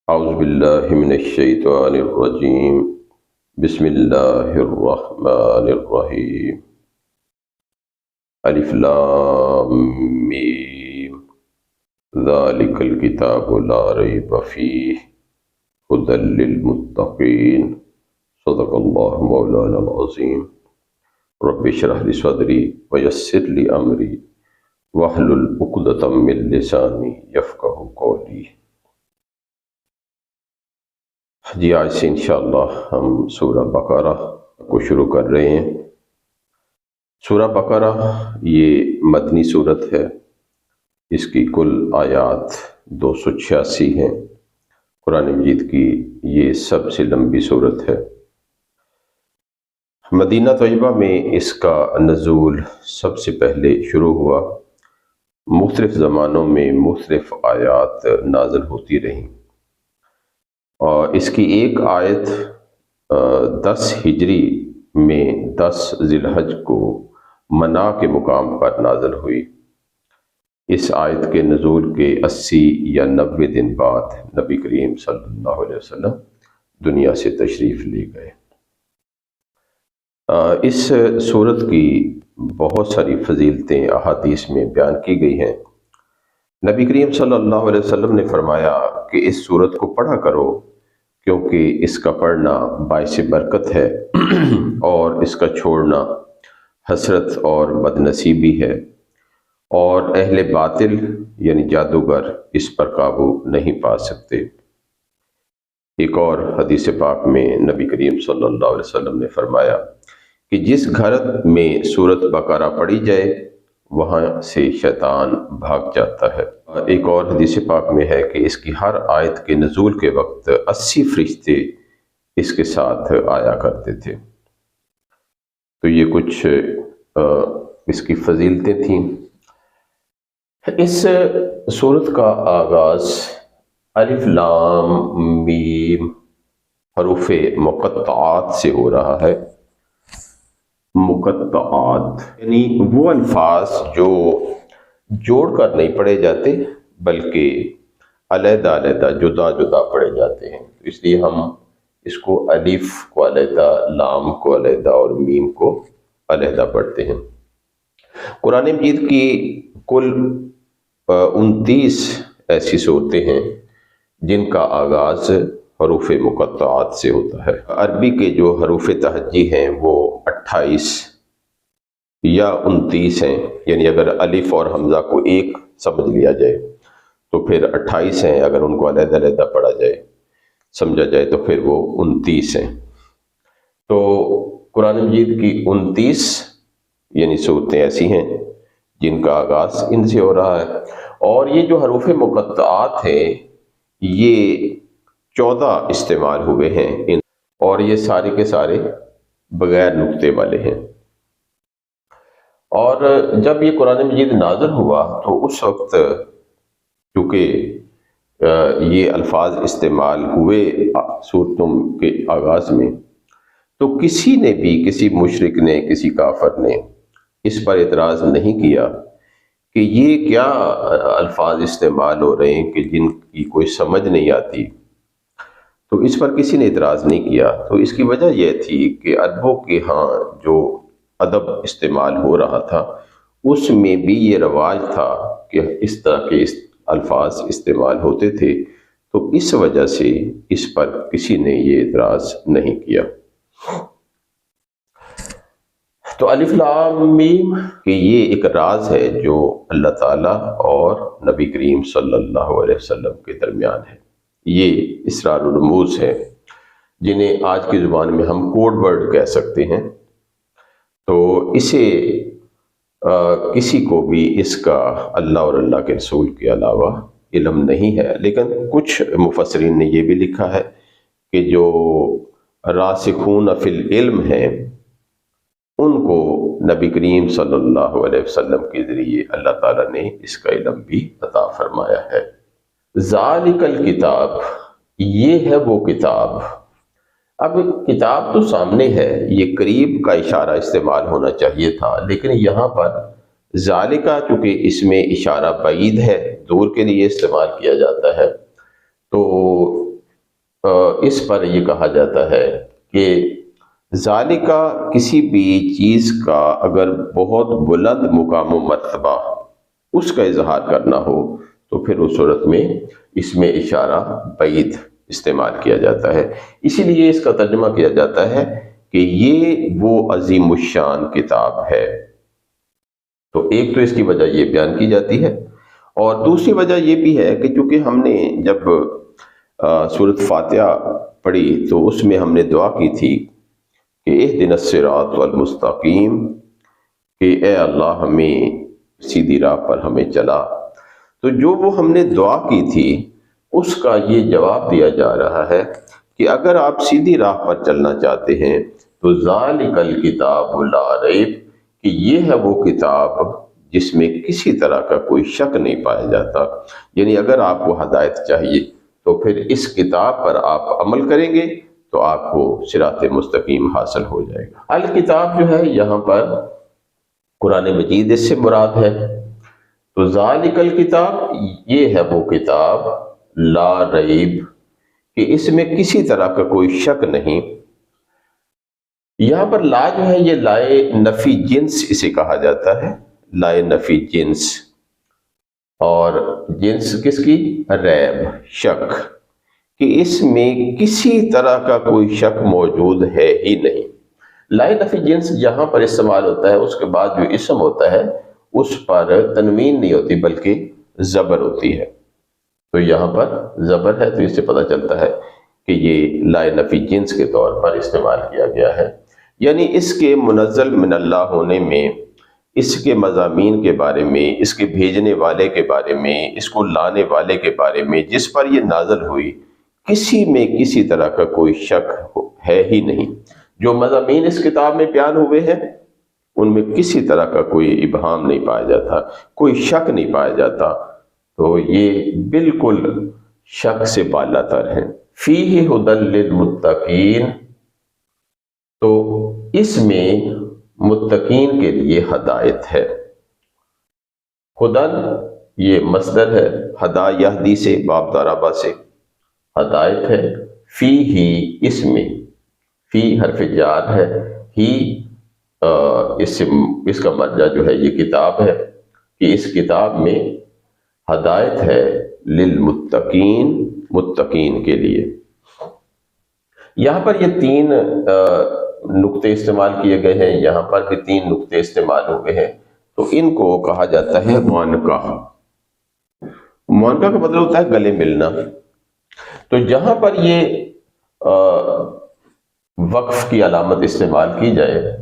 اعوذ باللہ من الشیطان الرجیم بسم اللہ الرحمن الرحیم الف لام میم ذالک الکتاب لا ریب فیہ ھدی للمتقین صدق اللہ مولانا العظیم رب اشرح لی صدری ویسر لی امری واحلل عقدۃ من لسانی یفقہوا قولی۔ جی آج سے انشاءاللہ ہم سورہ بقرہ کو شروع کر رہے ہیں۔ سورہ بقرہ یہ مدنی صورت ہے، اس کی کل آیات 286 ہیں۔ قرآن مجید کی یہ سب سے لمبی صورت ہے۔ مدینہ طیبہ میں اس کا نزول سب سے پہلے شروع ہوا۔ مختلف زمانوں میں مختلف آیات نازل ہوتی رہیں، اور اس کی ایک آیت 10 ہجری میں 10 ذی الحج کو منا کے مقام پر نازل ہوئی۔ اس آیت کے نزول کے 80 یا 90 دن بعد نبی کریم صلی اللہ علیہ وسلم دنیا سے تشریف لے گئے۔ اس سورت کی بہت ساری فضیلتیں احادیث میں بیان کی گئی ہیں۔ نبی کریم صلی اللہ علیہ وسلم نے فرمایا کہ اس سورت کو پڑھا کرو، کیونکہ اس کا پڑھنا باعث برکت ہے اور اس کا چھوڑنا حسرت اور بدنصیبی ہے، اور اہل باطل یعنی جادوگر اس پر قابو نہیں پا سکتے۔ ایک اور حدیث پاک میں نبی کریم صلی اللہ علیہ وسلم نے فرمایا کہ جس گھر میں سورت بقرہ پڑھی جائے وہاں سے شیطان بھاگ جاتا ہے۔ ایک اور حدیث پاک میں ہے کہ اس کی ہر آیت کے نزول کے وقت 80 فرشتے اس کے ساتھ آیا کرتے تھے۔ تو یہ کچھ اس کی فضیلتیں تھیں۔ اس سورت کا آغاز الف لام میم حروف مقطعات سے ہو رہا ہے۔ مقطعات یعنی وہ الفاظ جو جوڑ کر نہیں پڑھے جاتے بلکہ علیحدہ علیحدہ جدا جدا پڑھے جاتے ہیں، تو اس لیے ہم اس کو الف کو علیحدہ، لام کو علیحدہ اور میم کو علیحدہ پڑھتے ہیں۔ قرآن مجید کی کل 29 ایسی صورتیں ہیں جن کا آغاز حروف مقطعات سے ہوتا ہے۔ عربی کے جو حروف تہجی ہیں وہ 28 یا 29 ہیں، یعنی اگر الف اور حمزہ کو ایک سمجھ لیا جائے تو پھر 28 ہیں، اگر ان کو علیحدہ علیحدہ پڑھا جائے سمجھا جائے تو پھر وہ 29 ہیں۔ تو قرآن مجید کی 29 یعنی صورتیں ایسی ہیں جن کا آغاز ان سے ہو رہا ہے، اور یہ جو حروف مقطعات ہیں یہ 14 استعمال ہوئے ہیں، اور یہ سارے کے سارے بغیر نقطے والے ہیں۔ اور جب یہ قرآن مجید نازل ہوا تو اس وقت چونکہ یہ الفاظ استعمال ہوئے صورتوں کے آغاز میں، تو کسی نے بھی، کسی مشرک نے، کسی کافر نے اس پر اعتراض نہیں کیا کہ یہ کیا الفاظ استعمال ہو رہے ہیں کہ جن کی کوئی سمجھ نہیں آتی، تو اس پر کسی نے اعتراض نہیں کیا۔ تو اس کی وجہ یہ تھی کہ عربوں کے ہاں جو ادب استعمال ہو رہا تھا اس میں بھی یہ رواج تھا کہ اس طرح کے الفاظ استعمال ہوتے تھے، تو اس وجہ سے اس پر کسی نے یہ اعتراض نہیں کیا۔ تو الف لام میم کہ یہ ایک راز ہے جو اللہ تعالیٰ اور نبی کریم صلی اللہ علیہ وسلم کے درمیان ہے۔ یہ اسرار الرموز ہے جنہیں آج کی زبان میں ہم کوڈ ورڈ کہہ سکتے ہیں۔ تو اسے کسی کو بھی اس کا اللہ اور اللہ کے رسول کے علاوہ علم نہیں ہے، لیکن کچھ مفسرین نے یہ بھی لکھا ہے کہ جو راسخون فی العلم ہیں ان کو نبی کریم صلی اللہ علیہ وسلم کے ذریعے اللہ تعالیٰ نے اس کا علم بھی عطا فرمایا ہے۔ ذالک الکتاب، یہ ہے وہ کتاب۔ اب کتاب تو سامنے ہے، یہ قریب کا اشارہ استعمال ہونا چاہیے تھا، لیکن یہاں پر ذالکہ چونکہ اس میں اشارہ بعید ہے، دور کے لیے استعمال کیا جاتا ہے، تو اس پر یہ کہا جاتا ہے کہ ذالکا کسی بھی چیز کا اگر بہت بلند مقام و مرتبہ اس کا اظہار کرنا ہو تو پھر اس صورت میں اس میں اشارہ بعید استعمال کیا جاتا ہے، اسی لیے اس کا ترجمہ کیا جاتا ہے کہ یہ وہ عظیم الشان کتاب ہے۔ تو ایک تو اس کی وجہ یہ بیان کی جاتی ہے، اور دوسری وجہ یہ بھی ہے کہ چونکہ ہم نے جب سورۃ فاتحہ پڑھی تو اس میں ہم نے دعا کی تھی کہ اہدنا الصراط المستقیم، کہ اے اللہ ہمیں سیدھی راہ پر ہمیں چلا۔ تو جو وہ ہم نے دعا کی تھی اس کا یہ جواب دیا جا رہا ہے کہ اگر آپ سیدھی راہ پر چلنا چاہتے ہیں تو ذالک الکتاب لا ریب، کہ یہ ہے وہ کتاب جس میں کسی طرح کا کوئی شک نہیں پایا جاتا، یعنی اگر آپ کو ہدایت چاہیے تو پھر اس کتاب پر آپ عمل کریں گے تو آپ کو صراط مستقیم حاصل ہو جائے گا۔ الکتاب جو ہے یہاں پر قرآن مجید اس سے مراد ہے، تو ذالک الکتاب یہ ہے وہ کتاب لا ریب، کہ اس میں کسی طرح کا کوئی شک نہیں۔ یہاں پر لا جو ہے یہ لائے نفی جنس اسے کہا جاتا ہے، لائے نفی جنس، اور جنس کس کی؟ ریب، شک، کہ اس میں کسی طرح کا کوئی شک موجود ہے ہی نہیں۔ لائے نفی جنس جہاں پر استعمال ہوتا ہے اس کے بعد جو اسم ہوتا ہے اس پر تنوین نہیں ہوتی بلکہ زبر ہوتی ہے، تو یہاں پر زبر ہے تو اس سے پتہ چلتا ہے کہ یہ لائے نفی جنس کے طور پر استعمال کیا گیا ہے، یعنی اس کے منزل من اللہ ہونے میں، اس کے مضامین کے بارے میں، اس کے بھیجنے والے کے بارے میں، اس کو لانے والے کے بارے میں، جس پر یہ نازل ہوئی، کسی میں کسی طرح کا کوئی شک ہے ہی نہیں۔ جو مضامین اس کتاب میں بیان ہوئے ہیں ان میں کسی طرح کا کوئی ابہام نہیں پایا جاتا، کوئی شک نہیں پایا جاتا، تو یہ بالکل شک سے بالا تر ہے۔ فیہ ھدی للمتقین، تو اس میں متقین کے لیے ہدایت ہے۔ ہدن یہ مصدر ہے، ہدا یہدی سے، باب ضربہ سے، ہدایت ہے۔ فی ہی اس میں، فی حرف جار ہے، ہی اس کا مرجع جو ہے یہ کتاب ہے، کہ اس کتاب میں ہدایت ہے للمتقین، متقین کے لیے۔ یہاں پر یہ تین نقطے استعمال کیے گئے ہیں، یہاں پر بھی تین نقطے استعمال ہوئے ہیں، تو ان کو کہا جاتا ہے معانقہ۔ معانقہ کا مطلب ہوتا ہے گلے ملنا۔ تو جہاں پر یہ وقف کی علامت استعمال کی جائے،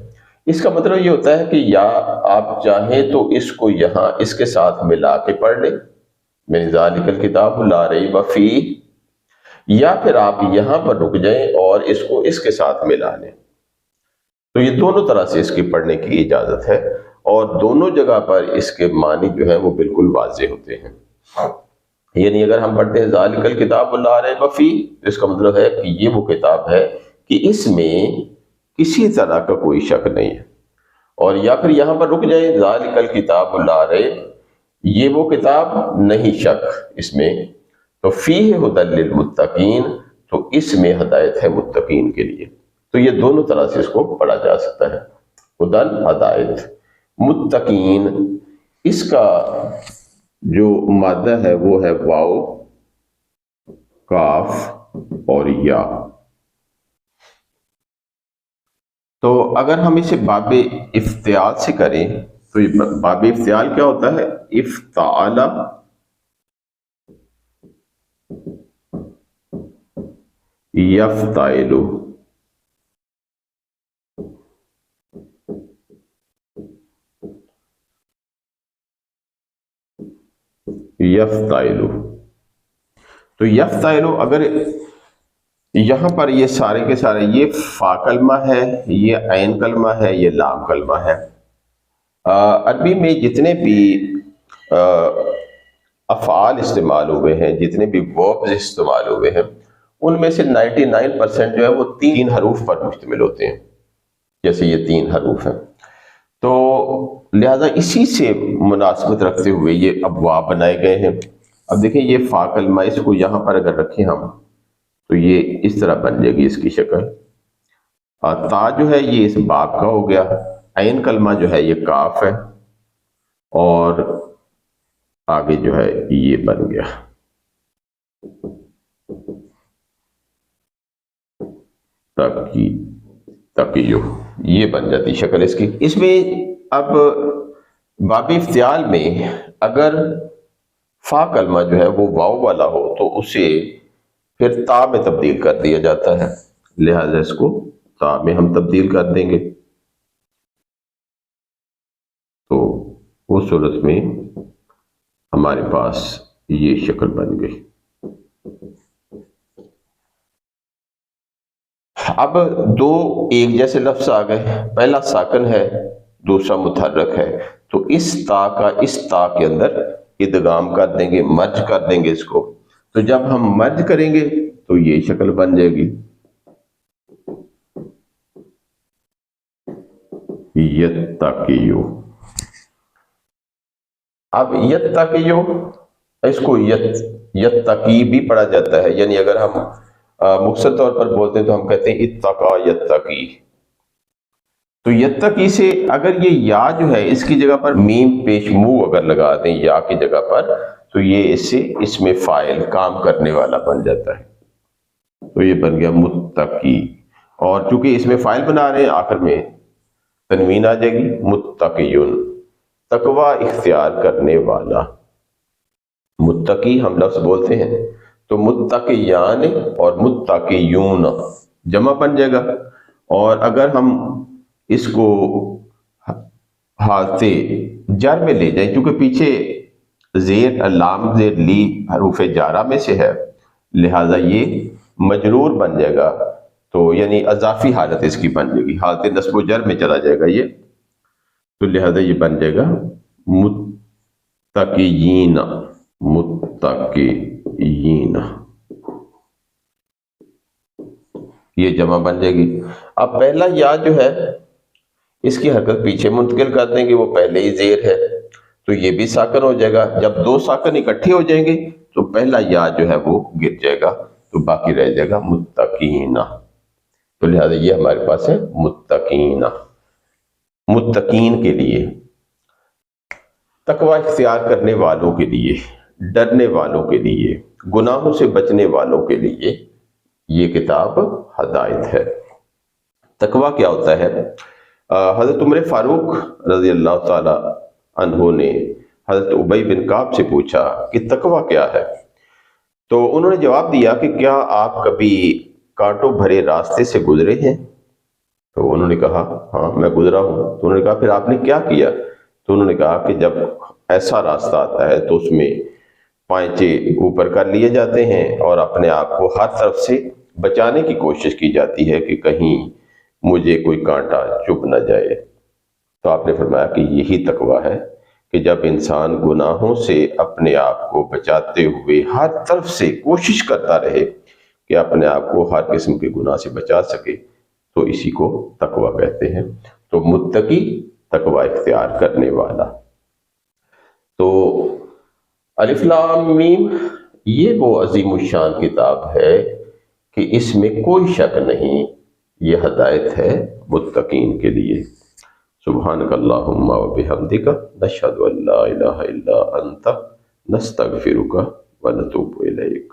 اس کا مطلب یہ ہوتا ہے کہ یا آپ چاہیں تو اس کو یہاں اس کے ساتھ ملا کے پڑھ لیں، یعنی ذالک الکتاب لا ریب فیہ، یا پھر آپ یہاں پر رک جائیں اور اس کو اس کے ساتھ ملا لیں۔ تو یہ دونوں طرح سے اس کی پڑھنے کی اجازت ہے، اور دونوں جگہ پر اس کے معنی جو ہے وہ بالکل واضح ہوتے ہیں۔ یعنی اگر ہم پڑھتے ہیں ذالک الکتاب لا ریب فیہ، تو اس کا مطلب ہے کہ یہ وہ کتاب ہے کہ اس میں کسی طرح کا کوئی شک نہیں ہے، اور یا پھر یہاں پر رک جائیں ذالک الکتاب لا ریب، یہ وہ کتاب نہیں شک اس میں، تو فیہ ھدی للمتقین، تو اس میں ہدایت ہے متقین کے لیے۔ تو یہ دونوں طرح سے اس کو پڑھا جا سکتا ہے، ھدی ہدایت، متقین اس کا جو مادہ ہے وہ ہے واو، کاف اور یا۔ تو اگر ہم اسے باب افتعال سے کریں تو یہ باب افتعال کیا ہوتا ہے؟ افتعال، یفتعل، یفتعل۔ تو یفتعل اگر یہاں پر یہ سارے کے سارے، یہ فا کلمہ ہے، یہ عین کلمہ ہے، یہ لام کلمہ ہے۔ عربی میں جتنے بھی افعال استعمال ہوئے ہیں، جتنے بھی وربز استعمال ہوئے ہیں، ان میں سے 99% جو ہے وہ تین حروف پر مشتمل ہوتے ہیں، جیسے یہ تین حروف ہیں۔ تو لہذا اسی سے مناسبت رکھتے ہوئے یہ ابواب بنائے گئے ہیں۔ اب دیکھیں یہ فا کلمہ، اس کو یہاں پر اگر رکھیں ہم تو یہ اس طرح بن جائے گی اس کی شکل. تا جو ہے یہ اس باب کا ہو گیا، عین کلمہ جو ہے یہ کاف ہے، اور آگے جو ہے یہ بن گیا تقیو. یہ بن جاتی شکل اس کی. اس میں اب باب افتعال میں اگر فا کلمہ جو ہے وہ واو والا ہو تو اسے پھر تا میں تبدیل کر دیا جاتا ہے، لہذا اس کو تا میں ہم تبدیل کر دیں گے. تو اس صورت میں ہمارے پاس یہ شکل بن گئی. اب دو ایک جیسے لفظ آ گئے، پہلا ساکن ہے، دوسرا متحرک ہے، تو اس تا کا اس تا کے اندر ادغام کر دیں گے، مرج کر دیں گے اس کو. تو جب ہم مرج کریں گے تو یہ شکل بن جائے گی یتقیو. اب یتقیو اس کو یتقی بھی پڑھا جاتا ہے، یعنی اگر ہم مختصر طور پر بولتے ہیں تو ہم کہتے ہیں اتقا یتقی. تو یتقی سے اگر یہ یا جو ہے اس کی جگہ پر میم پیش مو اگر لگا دیں یا کی جگہ پر، تو یہ اس میں فاعل کام کرنے والا بن جاتا ہے. تو یہ بن گیا متقی، اور چونکہ اس میں فاعل بنا رہے ہیں آخر میں تنوین آ جائے گی، متقیون، تقوی اختیار کرنے والا. متقی ہم لفظ بولتے ہیں تو متقیان اور متقیون جمع بن جائے گا. اور اگر ہم اس کو حالت جر میں لے جائیں، کیونکہ پیچھے زیر لام زیر لی حروف جارہ میں سے ہے، لہذا یہ مجرور بن جائے گا. تو یعنی اضافی حالت اس کی بن جائے گی، حالت نصب و جر میں چلا جائے گا یہ. تو لہذا یہ بن جائے گا متقیین، متقیین، یہ جمع بن جائے گی. اب پہلا یا جو ہے اس کی حرکت پیچھے منتقل کر دیں گے، وہ پہلے ہی زیر ہے تو یہ بھی ساکن ہو جائے گا. جب دو ساکن اکٹھے ہو جائیں گے تو پہلا یا جو ہے وہ گر جائے گا، تو باقی رہ جائے گا متقین. تو لہذا یہ ہمارے پاس ہے متقین، متقین کے لیے، تقوی اختیار کرنے والوں کے لیے، ڈرنے والوں کے لیے، گناہوں سے بچنے والوں کے لیے یہ کتاب ہدایت ہے. تقوی کیا ہوتا ہے؟ حضرت عمر فاروق رضی اللہ تعالی عنہ نے حضرت ابی بن کعب سے پوچھا کہ تقوی کیا ہے؟ تو انہوں نے جواب دیا کہ کیا آپ کبھی کانٹوں بھرے راستے سے گزرے ہیں؟ تو انہوں نے کہا ہاں میں گزرا ہوں. تو انہوں نے کہا پھر آپ نے کیا کیا؟ تو انہوں نے کہا کہ جب ایسا راستہ آتا ہے تو اس میں پائچے اوپر کر لیے جاتے ہیں اور اپنے آپ کو ہر طرف سے بچانے کی کوشش کی جاتی ہے کہ کہیں مجھے کوئی کانٹا چبھ نہ جائے. تو آپ نے فرمایا کہ یہی تقوی ہے کہ جب انسان گناہوں سے اپنے آپ کو بچاتے ہوئے ہر طرف سے کوشش کرتا رہے کہ اپنے آپ کو ہر قسم کے گناہ سے بچا سکے، تو اسی کو تقوی کہتے ہیں. تو متقی تقوی اختیار کرنے والا. تو الف لام میم یہ وہ عظیم الشان کتاب ہے کہ اس میں کوئی شک نہیں، یہ ہدایت ہے متقین کے لیے. سبحانک اللہم و بحمدک نشہد ان لا الہ الا انت نستغفرک و نتوب الیک.